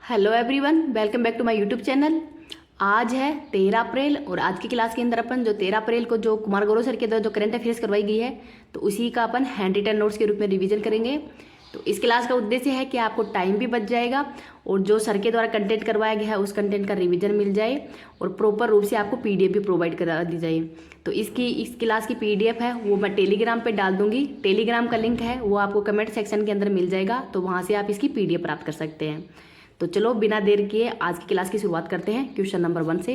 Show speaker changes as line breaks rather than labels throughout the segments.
Hello everyone, welcome back to my YouTube channel. आज है 13 अप्रैल और आज की क्लास के अंदर अपन जो 13 अप्रैल को जो कुमार गौरव सर के द्वारा जो करंट अफेयर्स करवाई गई है तो उसी का अपन हैंड रिटन नोट्स के रूप में रिवीजन करेंगे। तो इस क्लास का उद्देश्य है कि आपको टाइम भी बच जाएगा और जो सर के द्वारा कंटेंट करवाया गया है उस कंटेंट का रिवीजन मिल जाए और प्रॉपर रूप से आपको पीडीएफ भी प्रोवाइड करा दी जाए। तो इस क्लास की पीडीएफ है वो मैं टेलीग्राम पे डाल दूंगी। टेलीग्राम का लिंक है वो आपको कमेंट सेक्शन के अंदर मिल जाएगा, तो वहाँ से आप इसकी पीडीएफ प्राप्त कर सकते हैं। तो चलो बिना देर किए आज की क्लास की शुरुआत करते हैं क्वेश्चन नंबर 1 से।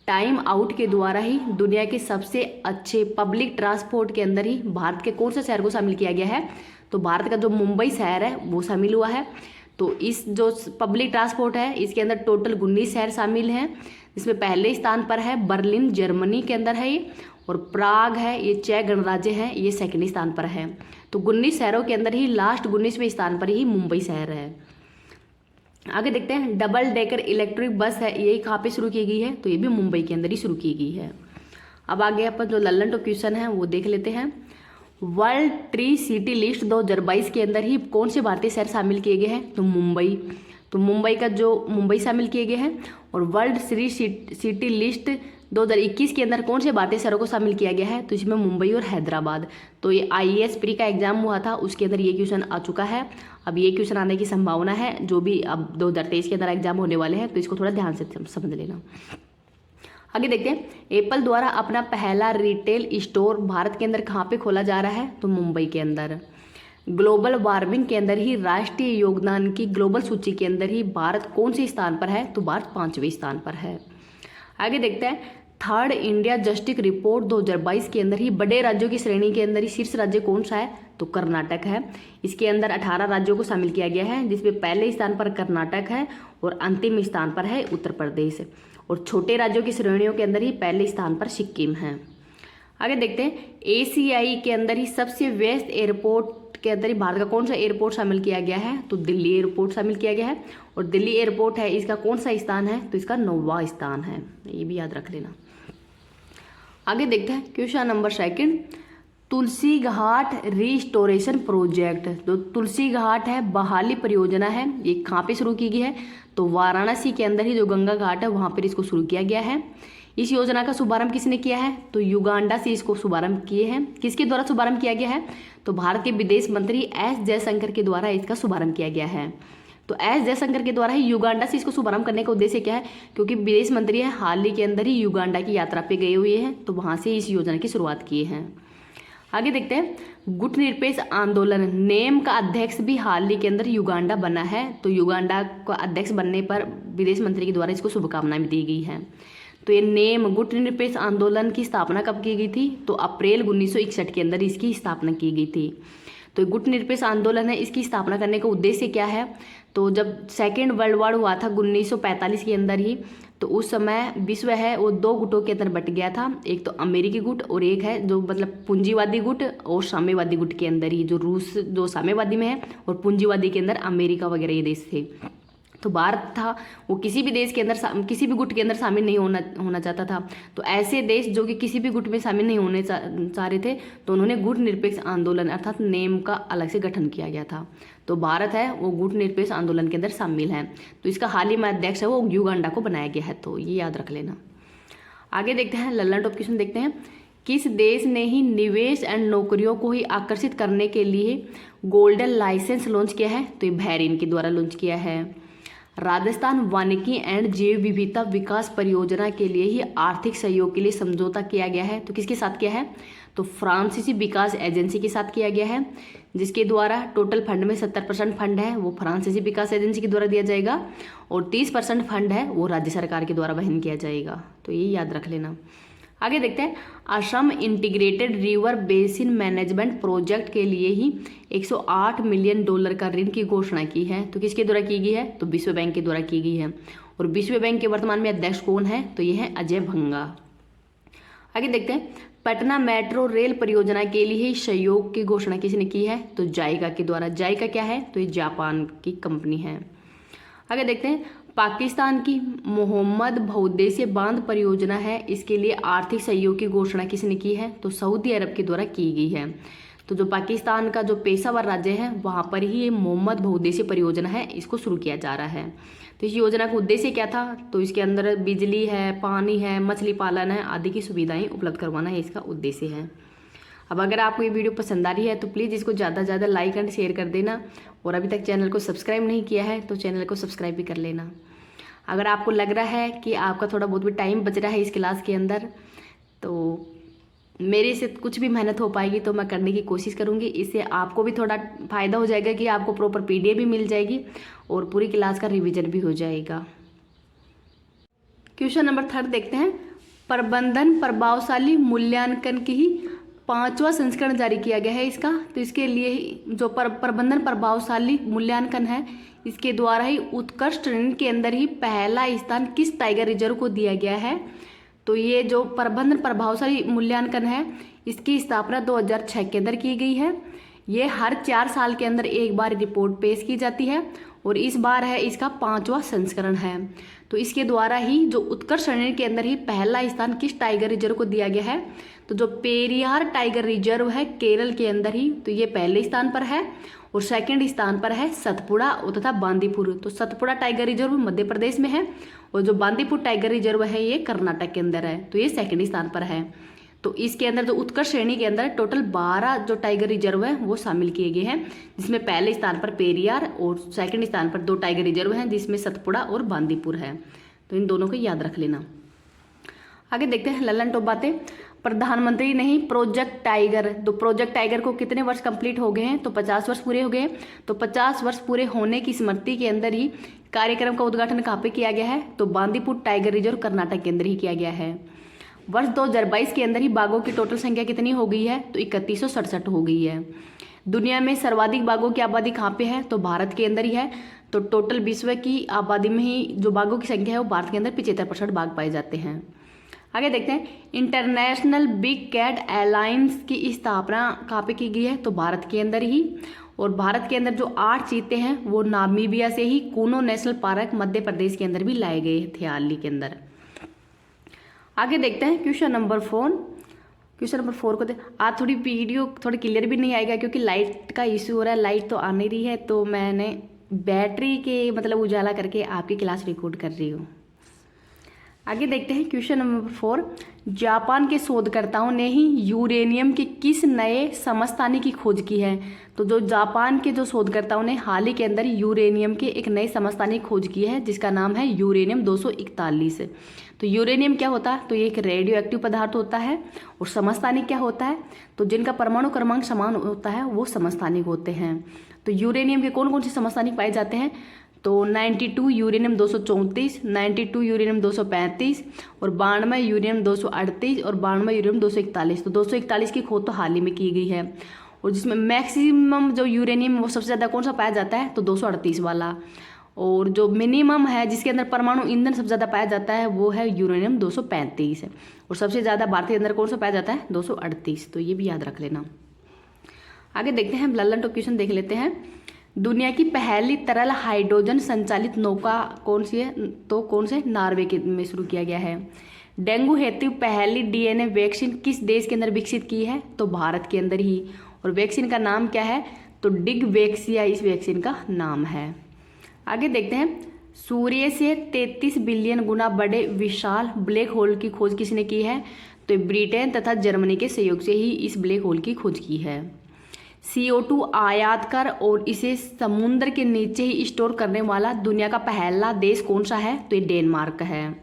टाइम आउट के द्वारा ही दुनिया के सबसे अच्छे पब्लिक ट्रांसपोर्ट के अंदर ही भारत के कौन से शहर को शामिल किया गया है? तो भारत का जो मुंबई शहर है वो शामिल हुआ है। तो इस जो पब्लिक ट्रांसपोर्ट है इसके अंदर टोटल 19 शहर शामिल हैं, जिसमें पहले स्थान पर है बर्लिन, जर्मनी के अंदर है ये, और प्राग है ये चेक गणराज्य है, ये सेकेंड स्थान पर है। तो 19 शहरों के अंदर ही लास्ट 19वें स्थान पर ही मुंबई शहर है। आगे देखते हैं, डबल डेकर इलेक्ट्रिक बस है ये कहाँ पे शुरू की गई है? तो ये भी मुंबई के अंदर ही शुरू की गई है। अब आगे अपन जो लल्लन टॉप क्वेश्चन है वो देख लेते हैं। वर्ल्ड ट्री सिटी लिस्ट 2022 के अंदर ही कौन से भारतीय शहर शामिल किए गए हैं? तो मुंबई। तो मुंबई का जो मुंबई शामिल किए गए हैं। और वर्ल्ड ट्री सिटी लिस्ट 2021 के अंदर कौन से भारतीय शहरों को शामिल किया गया है? तो इसमें मुंबई और हैदराबाद। तो ये IAS प्री का एग्जाम हुआ था उसके अंदर ये क्वेश्चन आ चुका है। अब ये क्वेश्चन आने की संभावना है, जो भी अब 2023 के अंदर एग्जाम होने वाले हैं, तो इसको थोड़ा ध्यान से समझ लेना। आगे देखते हैं, एप्पल द्वारा अपना पहला रिटेल स्टोर भारत के अंदर कहाँ पे खोला जा रहा है? तो मुंबई के अंदर। ग्लोबल वार्मिंग के अंदर ही राष्ट्रीय योगदान की ग्लोबल सूची के अंदर ही भारत कौन से स्थान पर है? तो भारत 5वें स्थान पर है। आगे देखते हैं, थर्ड इंडिया जस्टिस रिपोर्ट 2022 के अंदर ही बड़े राज्यों की श्रेणी के अंदर ही शीर्ष राज्य कौन सा है? तो कर्नाटक है। इसके अंदर 18 राज्यों को शामिल किया गया है, जिसमें पहले स्थान पर कर्नाटक है और अंतिम स्थान पर है उत्तर प्रदेश। और छोटे राज्यों की श्रेणियों के अंदर ही पहले स्थान पर सिक्किम है। आगे देखते हैं, एशियाई के अंदर ही सबसे व्यस्त एयरपोर्ट के अंदर ही भारत का कौन सा एयरपोर्ट शामिल किया गया है? तो दिल्ली एयरपोर्ट शामिल किया गया है। और दिल्ली एयरपोर्ट है इसका कौन सा स्थान है? तो इसका 9वां स्थान है, ये भी याद रख लेना। आगे देखते हैं question number 2, Tulsi Ghat restoration project. जो तुलसी घाट है बहाली परियोजना है ये कहाँ पे शुरू की गई है? तो वाराणसी के अंदर ही जो गंगा घाट है वहाँ पर इसको शुरू किया गया है। इस योजना का शुभारंभ किसने किया है? तो युगांडा से इसको शुभारंभ किए हैं। किसके द्वारा शुभारंभ किया गया है? तो भारत के विदेश मंत्री S जयशंकर के द्वारा इसका शुभारंभ किया गया है। तो S जयशंकर के द्वारा ही युगांडा से इसको शुभारंभ करने का उद्देश्य क्या है? क्योंकि विदेश मंत्री है हाल ही के अंदर ही युगांडा की यात्रा पे गए हुए हैं, तो वहाँ से इस योजना की शुरुआत किए हैं। आगे देखते हैं, गुटनिरपेक्ष आंदोलन नेम का अध्यक्ष भी हाल ही के अंदर युगांडा बना है। तो युगांडा का अध्यक्ष बनने पर विदेश मंत्री के द्वारा इसको शुभकामनाएं दी गई हैं। तो ये नेम गुटनिरपेक्ष आंदोलन की स्थापना कब की गई थी? तो अप्रैल 1961 के अंदर इसकी स्थापना की गई थी। तो गुटनिरपेक्ष आंदोलन है, इसकी स्थापना करने का उद्देश्य क्या है? तो जब सेकेंड वर्ल्ड वॉर हुआ था 1945 के अंदर ही, तो उस समय विश्व है वो 2 गुटों के अंदर बट गया था। एक तो अमेरिकी गुट और एक है जो मतलब पूंजीवादी गुट और साम्यवादी गुट के अंदर ही, जो रूस जो साम्यवादी में है और पूंजीवादी के अंदर अमेरिका वगैरह ये देश थे। तो भारत था वो किसी भी देश के अंदर किसी भी गुट के अंदर शामिल नहीं होना चाहता था। तो ऐसे देश जो कि किसी भी गुट में शामिल नहीं होने चाह रहे थे, तो उन्होंने गुट निरपेक्ष आंदोलन अर्थात नेम का अलग से गठन किया गया था। तो भारत है वो गुट निरपेक्ष आंदोलन के अंदर शामिल है। तो इसका हाल ही में अध्यक्ष है वो युगांडा को बनाया गया है, तो ये याद रख लेना। आगे देखते हैं, लल्लन टॉप क्वेश्चन देखते हैं। किस देश ने ही निवेश एंड नौकरियों को ही आकर्षित करने के लिए गोल्डन लाइसेंस लॉन्च किया है? तो ये बहरीन के द्वारा लॉन्च किया है। राजस्थान वानिकी एंड जैव विविधता विकास परियोजना के लिए ही आर्थिक सहयोग के लिए समझौता किया गया है। तो किसके साथ किया है? तो फ्रांसीसी विकास एजेंसी के साथ किया गया है, जिसके द्वारा टोटल फंड में 70% फंड है वो फ्रांसीसी विकास एजेंसी के द्वारा दिया जाएगा और 30% फंड है वो राज्य सरकार के द्वारा वहन किया जाएगा। तो ये याद रख लेना। आगे देखते हैं, Assam integrated river basin management project के लिए ही $108 मिलियन का ऋण की घोषणा की है। तो किसके द्वारा की गई है? तो विश्व बैंक के द्वारा की गई है। और विश्व बैंक के वर्तमान में अध्यक्ष कौन है? तो ये है अजय भंगा। आगे देखते हैं, पटना मेट्रो रेल परियोजना के लिए सहयोग की घोषणा किसने की है? तो जाइका के द्वारा। जाइका क्या है? तो ये जापान की कंपनी है। आगे देखते हैं, पाकिस्तान की मोहम्मद बहुउद्देशीय बांध परियोजना है, इसके लिए आर्थिक सहयोग की घोषणा किसने की है? तो सऊदी अरब के द्वारा की गई है। तो जो पाकिस्तान का जो पेशावर राज्य है वहाँ पर ही ये मोहम्मद बहुउद्देशीय परियोजना है, इसको शुरू किया जा रहा है। तो इस योजना का उद्देश्य क्या था, तो इसके अंदर बिजली है, पानी है, मछली पालन है आदि की सुविधाएं उपलब्ध करवाना है, इसका उद्देश्य है। अब अगर आपको ये वीडियो पसंद आ रही है तो प्लीज़ इसको ज़्यादा से ज़्यादा लाइक एंड शेयर कर देना, और अभी तक चैनल को सब्सक्राइब नहीं किया है तो चैनल को सब्सक्राइब भी कर लेना। अगर आपको लग रहा है कि आपका थोड़ा बहुत भी टाइम बच रहा है इस क्लास के अंदर, तो मेरे से कुछ भी मेहनत हो पाएगी तो मैं करने की कोशिश करूँगी। इससे आपको भी थोड़ा फ़ायदा हो जाएगा कि आपको प्रॉपर PDF भी मिल जाएगी और पूरी क्लास का रिवीजन भी हो जाएगा। क्वेश्चन नंबर 3 देखते हैं। प्रबंधन प्रभावशाली मूल्यांकन की ही 5वां संस्करण जारी किया गया है इसका। तो इसके लिए जो प्रबंधन प्रभावशाली मूल्यांकन है, इसके द्वारा ही उत्कृष्ट श्रेणी के अंदर ही पहला स्थान किस टाइगर रिजर्व को दिया गया है। तो ये जो प्रबंधन प्रभावशाली मूल्यांकन है, इसकी स्थापना 2006 के अंदर की गई है। ये हर 4 साल के अंदर एक बार रिपोर्ट पेश की जाती है और इस बार है इसका 5वां संस्करण है। तो इसके द्वारा ही जो उत्कृष्ट श्रेणी के अंदर ही पहला स्थान किस टाइगर रिजर्व को दिया गया है, तो जो पेरियार टाइगर रिजर्व है केरल के अंदर ही, तो ये पहले स्थान पर है और सेकंड स्थान पर है सतपुड़ा तथा बांदीपुर। तो सतपुड़ा टाइगर रिजर्व मध्य प्रदेश में है और जो बांदीपुर टाइगर रिजर्व है ये कर्नाटक के अंदर है, तो ये सेकंड स्थान पर है। तो इसके अंदर जो उत्कृष्ट श्रेणी के अंदर टोटल 12 जो टाइगर रिजर्व है वो शामिल किए गए हैं, जिसमें पहले स्थान पर पेरियार और सेकंड स्थान पर 2 टाइगर रिजर्व हैं, जिसमें सतपुड़ा और बांदीपुर है। तो इन दोनों को याद रख लेना। आगे देखते हैं लल्लन टॉप बातें। प्रधानमंत्री नहीं प्रोजेक्ट टाइगर, तो प्रोजेक्ट टाइगर को कितने वर्ष कंप्लीट हो गए हैं, तो 50 वर्ष पूरे हो गए। तो 50 वर्ष पूरे होने की स्मृति के अंदर ही कार्यक्रम का उद्घाटन कहाँ पे किया गया है, तो बांदीपुर टाइगर रिजर्व कर्नाटक के अंदर ही किया गया है। वर्ष 2022 के अंदर ही बाघों की टोटल संख्या कितनी हो गई है, तो 3167 हो गई है। दुनिया में सर्वाधिक बाघों की आबादी कहाँ पे है, तो भारत के अंदर ही है। तो टोटल विश्व की आबादी में ही जो बाघों की संख्या है वो भारत के अंदर 75% बाघ पाए जाते हैं। आगे देखते हैं। इंटरनेशनल बिग कैट अलायंस की स्थापना कहाँ पे की गई है, तो भारत के अंदर ही। और भारत के अंदर जो 8 चीते हैं वो नामीबिया से ही कूनो नेशनल पार्क मध्य प्रदेश के अंदर भी लाए गए थे हाल ही के अंदर। आगे देखते हैं क्वेश्चन नंबर 4। क्वेश्चन नंबर 4 को आज थोड़ी वीडियो थोड़ी क्लियर भी नहीं आएगा क्योंकि लाइट का इशू हो रहा है, लाइट तो आ नहीं रही है, तो मैंने बैटरी के मतलब उजाला करके आपकी क्लास रिकॉर्ड कर रही हूँ। आगे देखते हैं क्वेश्चन नंबर 4। जापान के शोधकर्ताओं ने ही यूरेनियम के किस नए समस्थानिक की खोज की है, तो जो जापान के जो शोधकर्ताओं ने हाल ही के अंदर यूरेनियम के एक नए समस्थानिक खोज की है, जिसका नाम है यूरेनियम 241। तो यूरेनियम क्या होता है, तो ये एक रेडियो एक्टिव पदार्थ होता है। और समस्थानिक क्या होता है, तो जिनका परमाणु क्रमांक समान होता है वो समस्थानिक होते हैं। तो यूरेनियम के कौन कौन से समस्थानिक पाए जाते हैं, तो 92 यूरेनियम 234, 92 यूरेनियम 235 और 92 यूरेनियम 238 और 92 यूरेनियम 241। तो 241 की खोज तो हाल ही में की गई है। और जिसमें मैक्सिमम जो यूरेनियम वो सबसे ज़्यादा कौन सा पाया जाता है, तो 238 वाला। और जो मिनिमम है जिसके अंदर परमाणु ईंधन सबसे ज़्यादा पाया जाता है वो है यूरेनियम 235 है। और सबसे ज़्यादा भारत के अंदर कौन सा पाया जाता है, 238। तो ये भी याद रख लेना। आगे देखते हैं लल्लन टॉप क्वेश्चन देख लेते हैं। दुनिया की पहली तरल हाइड्रोजन संचालित नौका कौन सी है, तो कौन से नॉर्वे के में शुरू किया गया है। डेंगू हेतु पहली DNA वैक्सीन किस देश के अंदर विकसित की है, तो भारत के अंदर ही। और वैक्सीन का नाम क्या है, तो डिगवैक्सिया इस वैक्सीन का नाम है। आगे देखते हैं। सूर्य से 33 बिलियन गुना बड़े विशाल ब्लैक होल की खोज किसने की है, तो ब्रिटेन तथा जर्मनी के सहयोग से ही इस ब्लैक होल की खोज की है। CO2 आयात कर और इसे समुद्र के नीचे ही स्टोर करने वाला दुनिया का पहला देश कौन सा है, तो ये डेनमार्क है।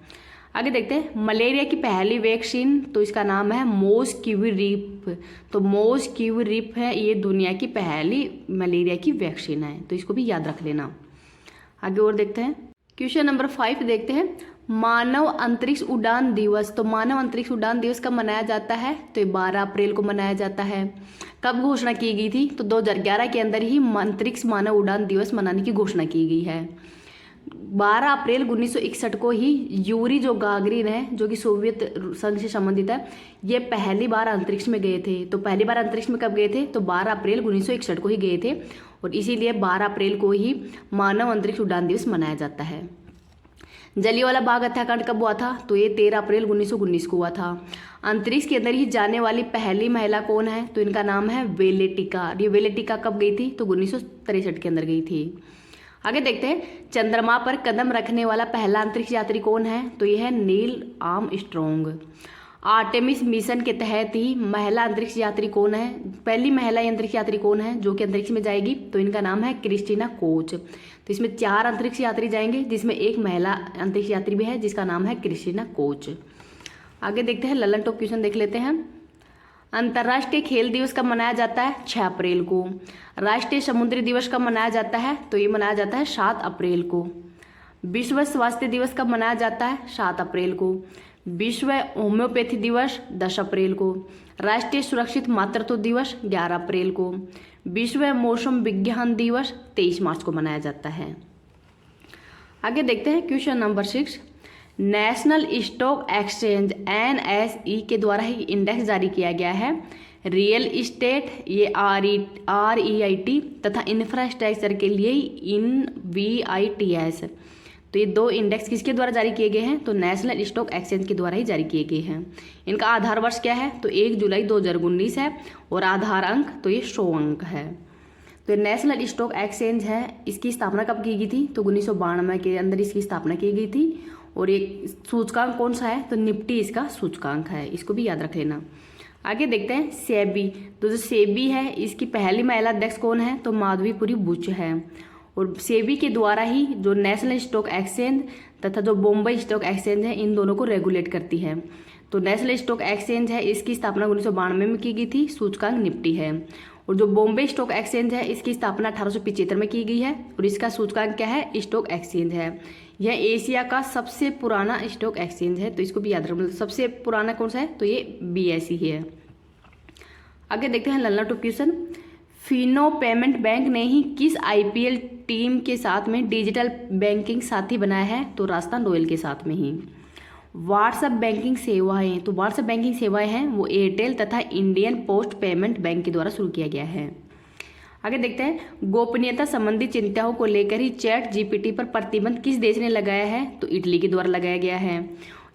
आगे देखते हैं। मलेरिया की पहली वैक्सीन, तो इसका नाम है मोस्किविरिप। तो मोस्किविरिप है ये दुनिया की पहली मलेरिया की वैक्सीन है, तो इसको भी याद रख लेना। आगे और देखते हैं। क्वेश्चन नंबर 5 देखते हैं। मानव अंतरिक्ष उड़ान दिवस, तो मानव अंतरिक्ष उड़ान दिवस कब मनाया जाता है, तो ये 12 अप्रैल को मनाया जाता है। कब घोषणा की गई थी, तो 2011 के अंदर ही अंतरिक्ष मानव उड़ान दिवस मनाने की घोषणा की गई है। 12 अप्रैल 1961 को ही यूरी जो गागरिन है, जो कि सोवियत संघ से संबंधित है, ये पहली बार अंतरिक्ष में गए थे। तो पहली बार अंतरिक्ष में कब गए थे, तो 12 अप्रैल 1961 को ही गए थे। और इसीलिए 12 अप्रैल को ही मानव अंतरिक्ष उड़ान दिवस मनाया जाता है। जलियांवाला बाग हत्याकांड कब हुआ था? तो ये 13 अप्रैल 1919 को हुआ था। अंतरिक्ष के अंदर ही जाने वाली पहली महिला कौन है? तो इनका नाम है वेलेटिका। ये वेलेटिका कब गई थी? तो 1963 के अंदर गई थी। आगे देखते हैं, चंद्रमा पर कदम रखने वाला पहला अंतरिक्ष यात्री कौन है? तो यह है नील आर्मस्ट्रॉन्ग। आर्टेमिस मिशन के तहत ही महिला अंतरिक्ष यात्री कौन है? पहली महिला अंतरिक्ष यात्री कौन है जो कि अंतरिक्ष में जाएगी? तो इनका नाम है क्रिस्टीना कोच। तो इसमें 4 अंतरिक्ष यात्री जाएंगे, जिसमें एक महिला अंतरिक्ष यात्री भी है जिसका नाम है क्रिस्टीना कोच। आगे देखते हैं, ललन टॉप क्वेश्चन देख लेते हैं। अंतर्राष्ट्रीय खेल दिवस कब मनाया जाता है? 6 अप्रैल को। राष्ट्रीय समुद्री दिवस कब मनाया जाता है? तो ये मनाया जाता है 7 अप्रैल को। विश्व स्वास्थ्य दिवस कब मनाया जाता है? 7 अप्रैल को। विश्व होम्योपैथी दिवस 10 अप्रैल को। राष्ट्रीय सुरक्षित मातृत्व दिवस 11 अप्रैल को। विश्व मौसम विज्ञान दिवस 23 मार्च को मनाया जाता है। आगे देखते हैं question number 6। National stock exchange NSE के द्वारा ही इंडेक्स जारी किया गया है। रियल इस्टेट ये REIT तथा इंफ्रास्ट्रक्चर के लिए INVITS। तो ये 2 इंडेक्स किसके द्वारा जारी किए गए हैं? तो नेशनल स्टॉक एक्सचेंज के द्वारा ही जारी किए गए हैं। इनका आधार वर्ष क्या है? तो 1 जुलाई 2019 है और आधार अंक तो ये 100 अंक है। तो नेशनल स्टॉक एक्सचेंज है, इसकी स्थापना कब की गई थी? तो 1992 के अंदर इसकी स्थापना की गई थी। और एक सूचकांक कौन सा है? तो निफ्टी इसका सूचकांक है, इसको भी याद रख लेना। आगे देखते हैं सेबी। तो जो सेबी है इसकी पहली महिला अध्यक्ष कौन है? तो माधवीपुरी बुच है। और सेबी के द्वारा ही जो नेशनल स्टॉक एक्सचेंज तथा जो बॉम्बे स्टॉक एक्सचेंज है इन दोनों को रेगुलेट करती है। तो नेशनल स्टॉक एक्सचेंज है इसकी स्थापना 1992 में की गई थी, सूचकांक निफ्टी है। और जो बॉम्बे स्टॉक एक्सचेंज है इसकी स्थापना 1875 में की गई है और इसका सूचकांक क्या है? स्टॉक एक्सचेंज है। यह एशिया का सबसे पुराना स्टॉक एक्सचेंज है, तो इसको भी याद रखना। सबसे पुराना कौन सा है? तो ये BSE है। आगे देखते हैं लल्ला two question. Fino payment bank ने ही किस IPL टीम के साथ में डिजिटल बैंकिंग साथी बनाया है? तो राजस्थान रॉयल के साथ में ही। व्हाट्सएप बैंकिंग सेवाएं, तो व्हाट्सएप बैंकिंग सेवाएं हैं वो एयरटेल तथा इंडियन पोस्ट पेमेंट बैंक के द्वारा शुरू किया गया है। आगे देखते हैं, गोपनीयता संबंधी चिंताओं को लेकर ही ChatGPT पर प्रतिबंध किस देश ने लगाया है? तो इटली के द्वारा लगाया गया है।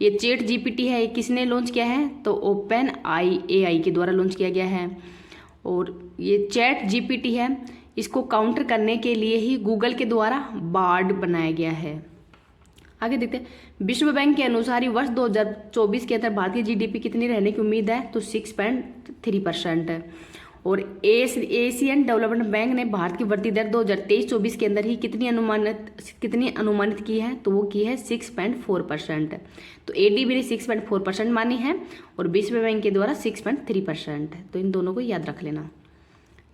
ये ChatGPT है, किसने लॉन्च किया है? तो OpenAI के द्वारा लॉन्च किया गया है। और ये ChatGPT है, इसको काउंटर करने के लिए ही गूगल के द्वारा बार्ड बनाया गया है। आगे देखते हैं, विश्व बैंक के अनुसार ही वर्ष 2024 के अंदर भारत की GDP कितनी रहने की उम्मीद है? तो 6.3% है। और एशियन डेवलपमेंट बैंक ने भारत की वृद्धि दर 2023-24 के अंदर ही कितनी अनुमानित की है? तो वो की है 6.4%। तो ADB ने 6.4% मानी है और विश्व बैंक के द्वारा 6.3%। तो इन दोनों को याद रख लेना।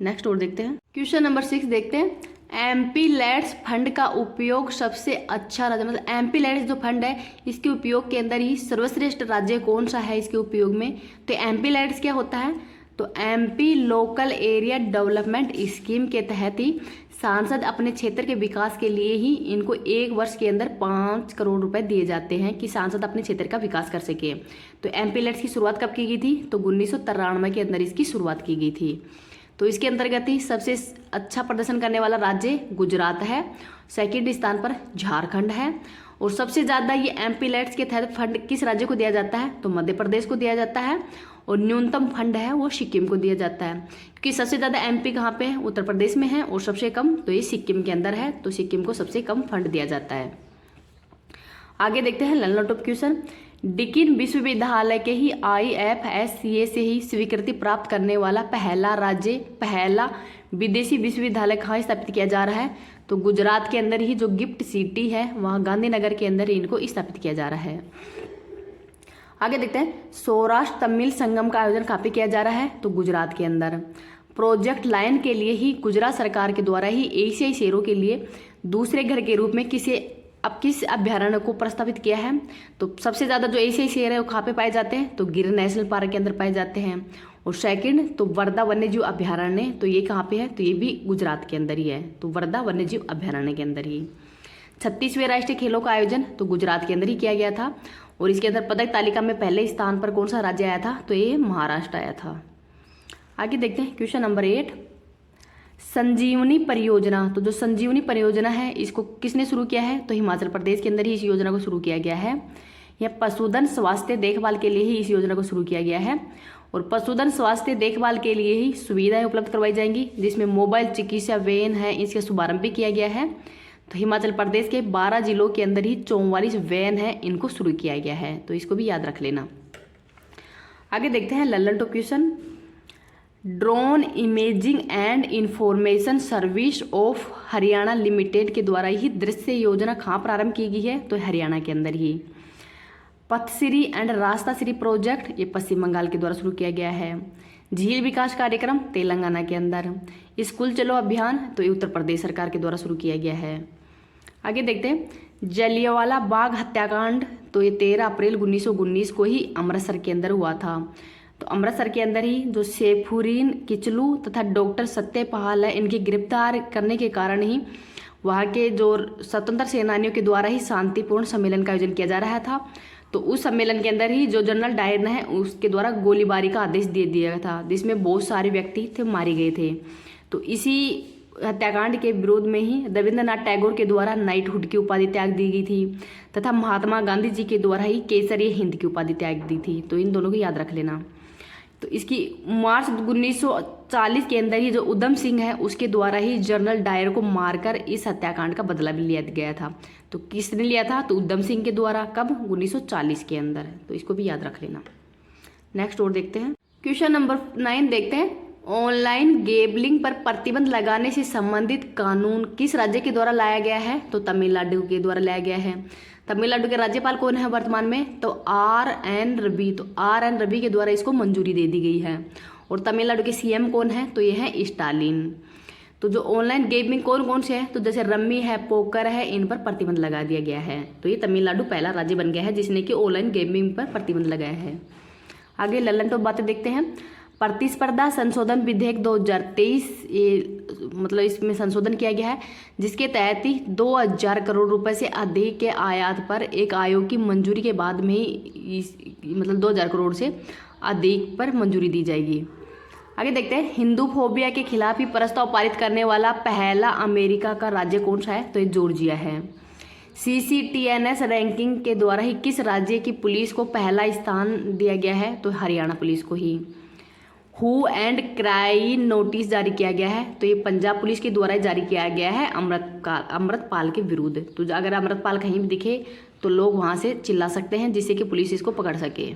नेक्स्ट और देखते हैं, क्वेश्चन नंबर 6 देखते हैं। MP-LEDS फंड का उपयोग सबसे अच्छा राज्य, मतलब MP-LEDS जो फंड है इसके उपयोग के अंदर ही सर्वश्रेष्ठ राज्य कौन सा है इसके उपयोग में? तो MP-LEDS क्या होता है? तो MP local area development scheme के तहत ही सांसद अपने क्षेत्र के विकास के लिए ही इनको 1 वर्ष के अंदर 5 करोड़ रुपए दिए जाते हैं कि सांसद अपने क्षेत्र का विकास कर सके। तो MP-LEDS की शुरुआत कब की गई थी? तो 1993 के अंदर इसकी शुरुआत की गई थी। तो इसके अंतर्गत ही सबसे अच्छा प्रदर्शन करने वाला राज्य गुजरात है, सेकंड स्थान पर झारखंड है। और सबसे ज़्यादा ये MP-LEDS के तहत फंड किस राज्य को दिया जाता है? तो मध्य प्रदेश को दिया जाता है। और न्यूनतम फंड है वो सिक्किम को दिया जाता है, क्योंकि सबसे ज़्यादा MP कहाँ पे है? उत्तर प्रदेश में है। और सबसे कम तो ये सिक्किम के अंदर है, तो सिक्किम को सबसे कम फंड दिया जाता है। आगे देखते हैं लर्न टॉप क्वेश्चन। डिकिन विश्वविद्यालय के ही IFSCA से ही स्वीकृति प्राप्त करने वाला पहला विदेशी विश्वविद्यालय कहाँ स्थापित किया जा रहा है? तो गुजरात के अंदर ही जो गिफ्ट सिटी है वहाँ गांधीनगर के अंदर इनको स्थापित किया जा रहा है। आगे देखते हैं, सौराष्ट्र तमिल संगम का आयोजन कहाँ पे किया जा रहा है? तो गुजरात के अंदर। प्रोजेक्ट लायन के लिए ही गुजरात सरकार के द्वारा ही एशियाई शेरों के लिए दूसरे घर के रूप में किस अभ्यारण्य को प्रस्तावित किया है? तो सबसे ज़्यादा जो एशियाई शेर है वो कहाँ पे पाए जाते हैं? तो गिर नेशनल पार्क के अंदर पाए जाते हैं। और सेकंड तो वर्धा वन्यजीव अभ्यारण्य, तो ये कहाँ पे है? तो ये भी गुजरात के अंदर ही है। तो वर्धा वन्यजीव अभ्यारण्य के अंदर ही। 36वें राष्ट्रीय खेलों का आयोजन तो गुजरात के अंदर ही किया गया था। और इसके अंदर पदक तालिका में पहले स्थान पर कौन सा राज्य आया था? तो ये महाराष्ट्र आया था। आगे देखते हैं क्वेश्चन नंबर 8। संजीवनी परियोजना, तो जो संजीवनी परियोजना है इसको किसने शुरू किया है? तो हिमाचल प्रदेश के अंदर ही इस योजना को शुरू किया गया है। यह पशुधन स्वास्थ्य देखभाल के लिए ही इस योजना को शुरू किया गया है और पशुधन स्वास्थ्य देखभाल के लिए ही सुविधाएं उपलब्ध करवाई जाएंगी, जिसमें मोबाइल चिकित्सा वैन है, इसका शुभारंभ भी किया गया है। तो हिमाचल प्रदेश के 12 जिलों के अंदर ही 44 वैन है, इनको शुरू किया गया है, तो इसको भी याद रख लेना। आगे देखते हैं Lallan top question. Drone imaging and information service of Haryana limited के द्वारा ही दृश्य योजना कहाँ प्रारंभ की गई है? तो हरियाणा के अंदर ही। पथश्री एंड रास्ताश्री प्रोजेक्ट, ये पश्चिम बंगाल के द्वारा शुरू किया गया है। झील विकास कार्यक्रम तेलंगाना के अंदर। स्कूल चलो अभियान, तो ये उत्तर प्रदेश सरकार के द्वारा शुरू किया गया है। आगे देखते हैं जलियांवाला बाग हत्याकांड, तो ये 13 अप्रैल 1919 को ही अमृतसर के अंदर हुआ था। तो अमृतसर के अंदर ही जो सैफुद्दीन किचलू तथा डॉक्टर सत्यपाल है, इनकी गिरफ्तार करने के कारण ही वहाँ के जो स्वतंत्र सेनानियों के द्वारा ही शांतिपूर्ण सम्मेलन का आयोजन किया जा रहा था। तो उस सम्मेलन के अंदर ही जो जनरल डायर है उसके द्वारा गोलीबारी का आदेश दे दिया गया था, जिसमें बहुत सारे व्यक्ति थे मारे गए थे। तो इसी हत्याकांड के विरोध में ही रविंद्रनाथ टैगोर के द्वारा नाइटहुड की उपाधि त्याग दी गई थी तथा महात्मा गांधी जी के द्वारा ही केसरी हिंद की उपाधि त्याग दी थी। तो इन दोनों को याद रख लेना। तो इसकी मार्च 1940 के अंदर ही जो उधम सिंह है उसके द्वारा ही जनरल डायर को मारकर इस हत्याकांड का बदला भी लिया गया था। तो किसने लिया था? तो उधम सिंह के द्वारा। कब? 1940 के अंदर। तो इसको भी याद रख लेना। नेक्स्ट और देखते हैं क्वेश्चन नंबर 9 देखते हैं। ऑनलाइन गेबलिंग पर प्रतिबंध लगाने से संबंधित कानून किस राज्य के द्वारा लाया गया है? तो तमिलनाडु के द्वारा लाया गया है। तमिलनाडु के राज्यपाल कौन है वर्तमान में? तो आर.एन. रवि। तो आर.एन. रवि के द्वारा इसको मंजूरी दे दी गई है। और तमिलनाडु के सीएम कौन है? तो ये है स्टालिन। तो जो ऑनलाइन गेमिंग कौन कौन से है? तो जैसे रम्मी है, पोकर है, इन पर प्रतिबंध लगा दिया गया है। तो ये तमिलनाडु पहला राज्य बन गया है जिसने कि ऑनलाइन गेमिंग पर प्रतिबंध लगाया है। आगे लल्लन टॉप बातें देखते हैं। प्रतिस्पर्धा संशोधन विधेयक 2023, ये मतलब इसमें संशोधन किया गया है जिसके तहत ही 2000 करोड़ रुपए से अधिक के आयात पर एक आयोग की मंजूरी के बाद में ही मतलब 2000 करोड़ से अधिक पर मंजूरी दी जाएगी। आगे देखते हैं हिंदू फोबिया के खिलाफ ही प्रस्ताव पारित करने वाला पहला अमेरिका का राज्य कौन सा है? तो ये जॉर्जिया है। CCTNS रैंकिंग के द्वारा ही किस राज्य की पुलिस को पहला स्थान दिया गया है? तो हरियाणा पुलिस को ही। हु एंड क्राई नोटिस जारी किया गया है? तो ये पंजाब पुलिस के द्वारा जारी किया गया है अमृतपाल के विरुद्ध। तो अगर अमृतपाल कहीं भी दिखे तो लोग वहां से चिल्ला सकते हैं जिससे कि पुलिस इसको पकड़ सके।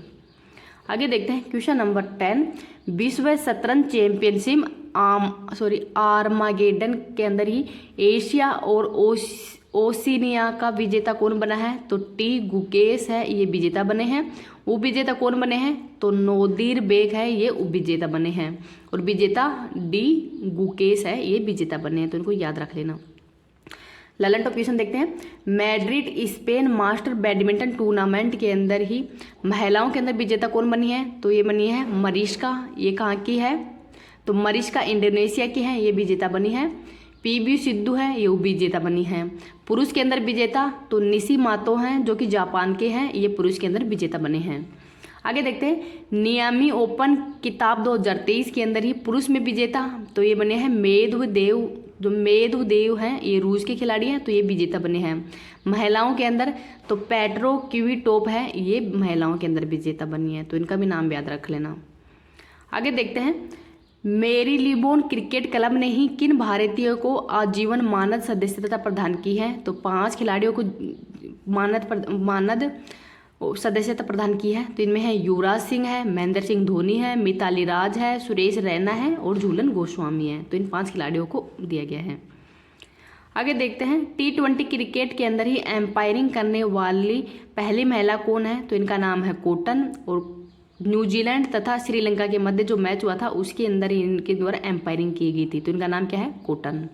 आगे देखते हैं क्वेश्चन नंबर 10। विश्व शतरंज चैंपियनशिप आर्मागेडन के अंदर ही एशिया और ओशिनिया का विजेता कौन बना है? तो टी गुकेश है, ये विजेता बने हैं। उपविजेता कौन बने हैं? तो नोदीर बेग है, ये उपविजेता बने हैं। और विजेता डी गुकेश है, ये विजेता बने हैं। तो इनको याद रख लेना। ललन टॉप क्वेश्चन देखते हैं। Madrid Spain master badminton tournament के अंदर ही महिलाओं के अंदर विजेता कौन बनी है? तो ये बनी है मरीष्का। ये कहाँ की है? तो मरीष्का इंडोनेशिया की है, ये विजेता बनी है। PV सिंधु है, ये विजेता बनी है। पुरुष के अंदर विजेता तो निशी मातो हैं जो कि जापान के हैं, ये पुरुष के अंदर विजेता बने हैं। आगे देखते हैं नियामी ओपन किताब 2023 के अंदर ही पुरुष में विजेता तो ये बने हैं मेदवेदेव। जो मेदवेदेव हैं ये रूस के खिलाड़ी हैं, तो ये विजेता बने हैं। महिलाओं के अंदर तो पेट्रो क्विटोप है, ये महिलाओं के अंदर विजेता बनी है। तो इनका भी नाम याद रख लेना। आगे देखते हैं मेरीलिबोन क्रिकेट क्लब ने ही किन भारतीयों को आजीवन मानद सदस्यता प्रदान की है? तो 5 खिलाड़ियों को मानद सदस्यता प्रदान की है। तो इनमें है युवराज सिंह है, महेंद्र सिंह धोनी है, मिताली राज है, सुरेश रैना है और झूलन गोस्वामी है। तो इन 5 खिलाड़ियों को दिया गया है। आगे देखते हैं T20 क्रिकेट के अंदर ही एम्पायरिंग करने वाली पहली महिला कौन है? तो इनका नाम है कोटन। और न्यूजीलैंड तथा श्रीलंका के मध्य जो मैच हुआ था उसके अंदर ही इनके द्वारा एम्पायरिंग की गई थी। तो इनका नाम क्या है? कोटन।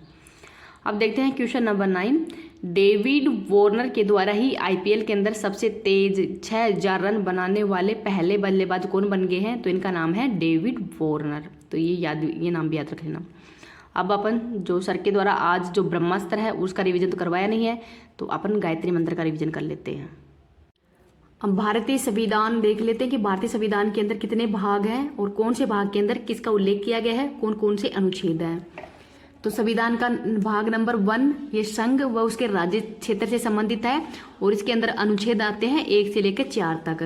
अब देखते हैं क्वेश्चन नंबर 9। डेविड वॉर्नर के द्वारा ही IPL के अंदर सबसे तेज 6000 रन बनाने वाले पहले बल्लेबाज कौन बन गए हैं? तो इनका नाम है डेविड वॉर्नर। तो ये नाम भी याद रख लेना। अब अपन जो सर के द्वारा आज जो ब्रह्मास्त्र है उसका रिवीजन तो करवाया नहीं है, तो अपन गायत्री मंत्र का रिवीजन कर लेते हैं। अब भारतीय संविधान देख लेते हैं कि भारतीय संविधान के अंदर कितने भाग हैं और कौन से भाग के अंदर किसका उल्लेख किया गया है, कौन कौन से अनुच्छेद हैं। तो संविधान का भाग नंबर 1 ये संघ व उसके राज्य क्षेत्र से संबंधित है और इसके अंदर अनुच्छेद आते हैं 1 से लेकर 4 तक।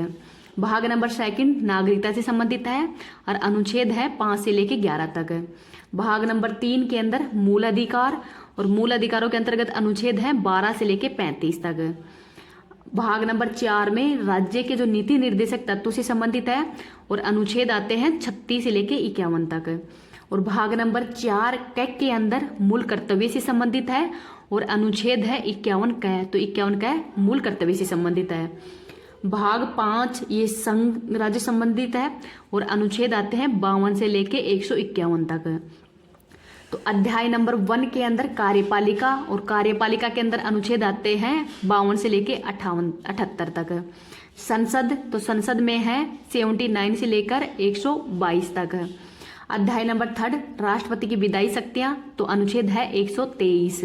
भाग नंबर 2 नागरिकता से संबंधित है और अनुच्छेद है 5 से लेकर 11 तक। भाग नंबर 3 के अंदर मूल अधिकार और मूल अधिकारों के अंतर्गत अनुच्छेद है 12 से लेकर 35 तक। भाग नंबर 4 में राज्य के जो नीति निर्देशक तत्वों से संबंधित है और अनुच्छेद आते हैं 36 से लेकर 51 तक। और भाग नंबर 4 के अंदर मूल कर्तव्य से संबंधित है और अनुच्छेद है 51 क, तो 51 क मूल कर्तव्य से संबंधित है। भाग 5 ये संघ राज्य संबंधित है और अनुच्छेद आते हैं 52 से लेके 151 तक। तो अध्याय नंबर 1 के अंदर कार्यपालिका और कार्यपालिका के अंदर अनुच्छेद आते हैं 52 से लेके 78 तक। संसद, तो संसद में है 79 से लेकर 122 तक। अध्याय नंबर 3 राष्ट्रपति की विधायी शक्तियां, तो अनुच्छेद है 123।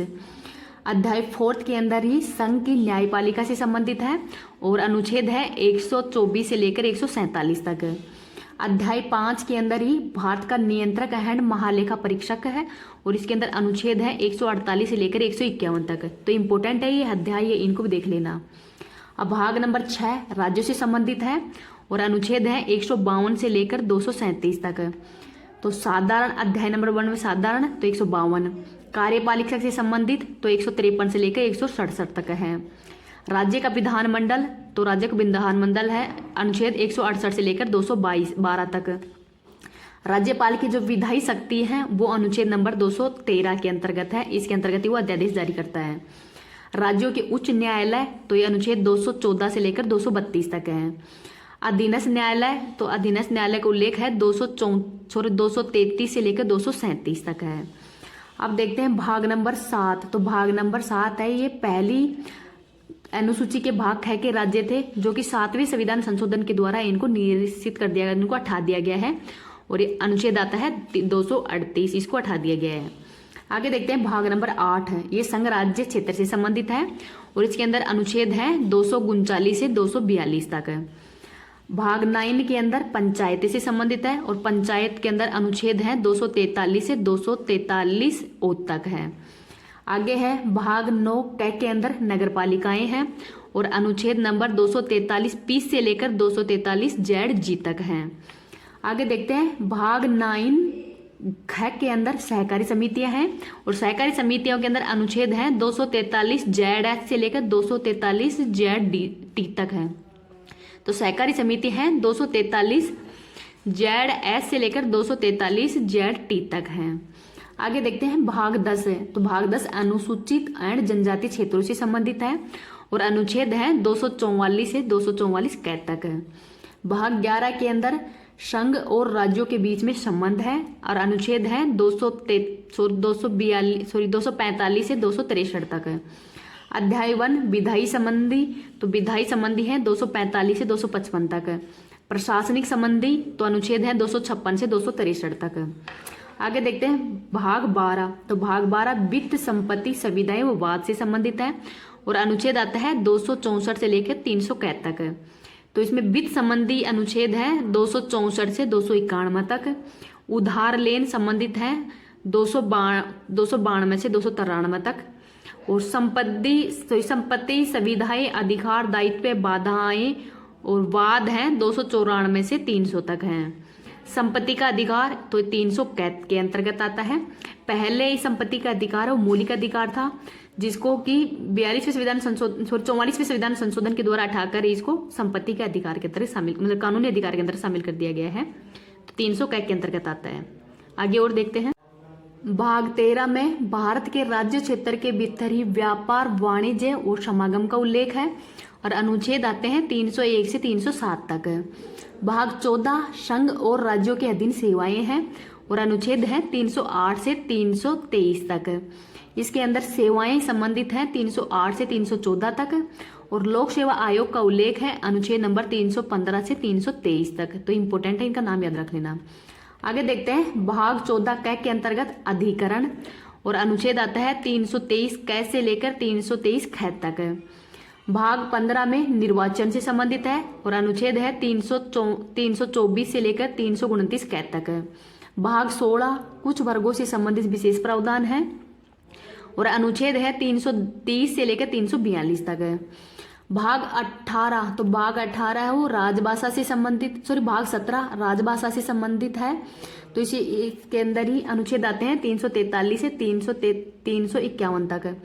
अध्याय 4 के अंदर ही संघ की न्यायपालिका से संबंधित है और अनुच्छेद है 124 से लेकर 147 तक। अध्याय 5 के अंदर ही भारत का नियंत्रक एंड महालेखा परीक्षक है और इसके अंदर अनुच्छेद है 148 से लेकर 151 तक। तो इम्पोर्टेंट है ये अध्याय, ये इनको भी देख लेना। अब भाग नंबर 6 राज्यों से संबंधित है और अनुच्छेद है 152 से लेकर 237 तक। तो साधारण अध्याय नंबर 1 में साधारण, तो 152। कार्यपालिका से संबंधित तो 153 से लेकर 167 तक है। राज्य का विधानमंडल, तो राज्य का विधानमंडल है अनुच्छेद 168 से लेकर 212 तक। राज्यपाल की जो विधायी शक्ति है वो अनुच्छेद नंबर 213 के अंतर्गत है, इसके अंतर्गत ही वो अध्यादेश जारी करता है। राज्यों के उच्च न्यायालय, तो ये अनुच्छेद 214 से लेकर 232 तक है। अधीनस्थ न्यायालय, तो अधीनस्थ न्यायालय का उल्लेख है 233 से लेकर 237 तक है। अब देखते हैं भाग नंबर 7। तो भाग नंबर 7 है ये पहली अनुसूची के भाग ख के राज्य थे जो कि 7वें संविधान संशोधन के द्वारा इनको निश्चित कर दिया गया, इनको हटा दिया गया है और ये अनुच्छेद आता है 238, इसको हटा दिया गया है। आगे देखते हैं भाग नंबर 8 है ये संघ राज्य क्षेत्र से संबंधित है और इसके अंदर अनुच्छेद है 239 से 242 तक है। भाग 9 के अंदर पंचायतें से संबंधित है और पंचायत के अंदर अनुच्छेद है 243 से 243 तक है। आगे है भाग 9 के अंदर नगर पालिकाएं हैं और अनुच्छेद नंबर 243 पी से लेकर 243 ZG तक है। आगे देखते हैं भाग 9 ख के अंदर सहकारी समितियां हैं और सहकारी समितियों के अंदर अनुच्छेद है 243 ZH से लेकर 243 ZD तक है। तो सहकारी समिति है 243 ZS से लेकर 243 ZT तक है। आगे देखते हैं भाग 10 है। तो भाग 10 अनुसूचित एवं जनजाति क्षेत्रों से संबंधित है और अनुच्छेद है 244 से 244 क तक है। भाग 11 के अंदर संघ और राज्यों के बीच में संबंध है और अनुच्छेद है 245 से 263 तक है। अध्याय 1 विधायी संबंधी, तो विधायी संबंधी है 245 से 255 तक है। प्रशासनिक संबंधी, तो अनुच्छेद है 256 से 263 तक है। आगे देखते हैं भाग 12। तो भाग 12 वित्त संपत्ति संविदाएं व वाद से संबंधित है और अनुच्छेद आता है 264 से लेकर 300 तक है। तो इसमें वित्त संबंधी अनुच्छेद है 264 से 291 तक। उधार लेन संबंधित है 292 से 293 तक और संपत्ति संविधाएं अधिकार दायित्व बाधाएं और वाद हैं 294 से 300 तक हैं। संपत्ति का अधिकार तो 300 के अंतर्गत आता है। पहले ही संपत्ति का अधिकार वो मौलिक अधिकार था जिसको कि 44वें संविधान संशोधन 44वें संविधान संशोधन के द्वारा हटाकर इसको संपत्ति के अधिकार के अंतर्गत शामिल, मतलब कानूनी अधिकार के अंदर शामिल कर दिया गया है। तो 300 के अंतर्गत आता है। आगे और देखते हैं भाग 13 में भारत के राज्य क्षेत्र के भीतर ही व्यापार वाणिज्य और समागम का उल्लेख है और अनुच्छेद आते हैं 301 से 307 तक। भाग 14 संघ और राज्यों के अधीन सेवाएं हैं और अनुच्छेद है 308 से 323 तक। इसके अंदर सेवाएं संबंधित हैं 308 से 314 तक और लोक सेवा आयोग का उल्लेख है अनुच्छेद नंबर 315 से 323 तक। तो इम्पोर्टेंट है, इनका नाम याद रख लेना। आगे देखते हैं भाग 14 क के अंतर्गत अधिकरण और अनुच्छेद आता है 323 क से लेकर 323 ख तक। भाग 15 में निर्वाचन से संबंधित है और अनुच्छेद है 324 से लेकर 329 क तक। भाग 16 कुछ वर्गों से संबंधित विशेष प्रावधान है और अनुच्छेद है 330 से लेकर 342 तक है। भाग 18, तो भाग 18 है वो राजभाषा से संबंधित, सॉरी भाग 17 राजभाषा से संबंधित है। तो इसी इसके अंदर ही अनुच्छेद आते हैं 343 से 351 तक है।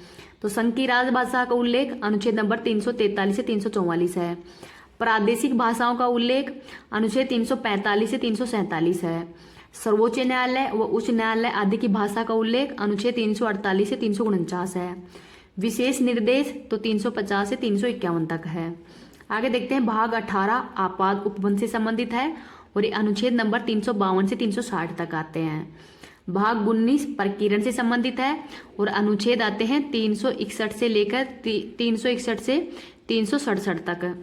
तो संघ की राजभाषा का उल्लेख अनुच्छेद नंबर 343 से 344 है। प्रादेशिक भाषाओं का उल्लेख अनुच्छेद 345 से 347 है। सर्वोच्च न्यायालय व उच्च न्यायालय आदि की भाषा का उल्लेख अनुच्छेद 348 से 349 है। विशेष निर्देश तो 350 से 351 तक है। आगे देखते हैं भाग 18 आपात उपबंध से संबंधित है और ये अनुच्छेद नंबर 352 से 360 तक आते हैं। भाग 19 प्रकीर्णन से संबंधित है और अनुच्छेद आते हैं 361 से लेकर 361 से 367 तक।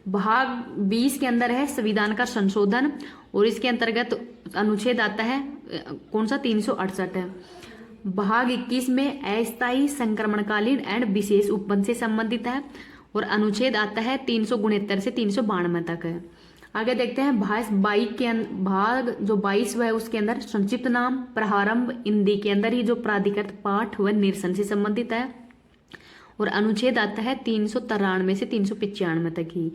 भाग 20 के अंदर है संविधान का संशोधन और इसके अंतर्गत अनुच्छेद आता है कौन सा 368 है। भाग 21 में अस्थायी संक्रमणकालीन एंड विशेष उपबंध से संबंधित है और अनुच्छेद आता है 369 से 392 तक है। आगे देखते हैं भाग जो 22 है उसके अंदर संक्षिप्त नाम प्रारंभ हिंदी के अंदर ही जो प्राधिकृत पाठ व निरसन से संबंधित है और अनुच्छेद आता है 393 से 395 तक ही।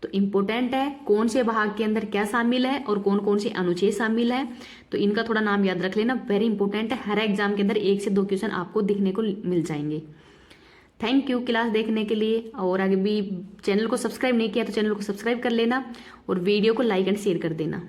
तो इम्पोर्टेंट है कौन से भाग के अंदर क्या शामिल है और कौन कौन से अनुच्छेद शामिल है, तो इनका थोड़ा नाम याद रख लेना, वेरी इंपॉर्टेंट है। हर एग्जाम के अंदर 1 से 2 क्वेश्चन आपको दिखने को मिल जाएंगे। थैंक यू क्लास देखने के लिए। और आगे भी चैनल को सब्सक्राइब नहीं किया तो चैनल को सब्सक्राइब कर लेना और वीडियो को लाइक एंड शेयर कर देना।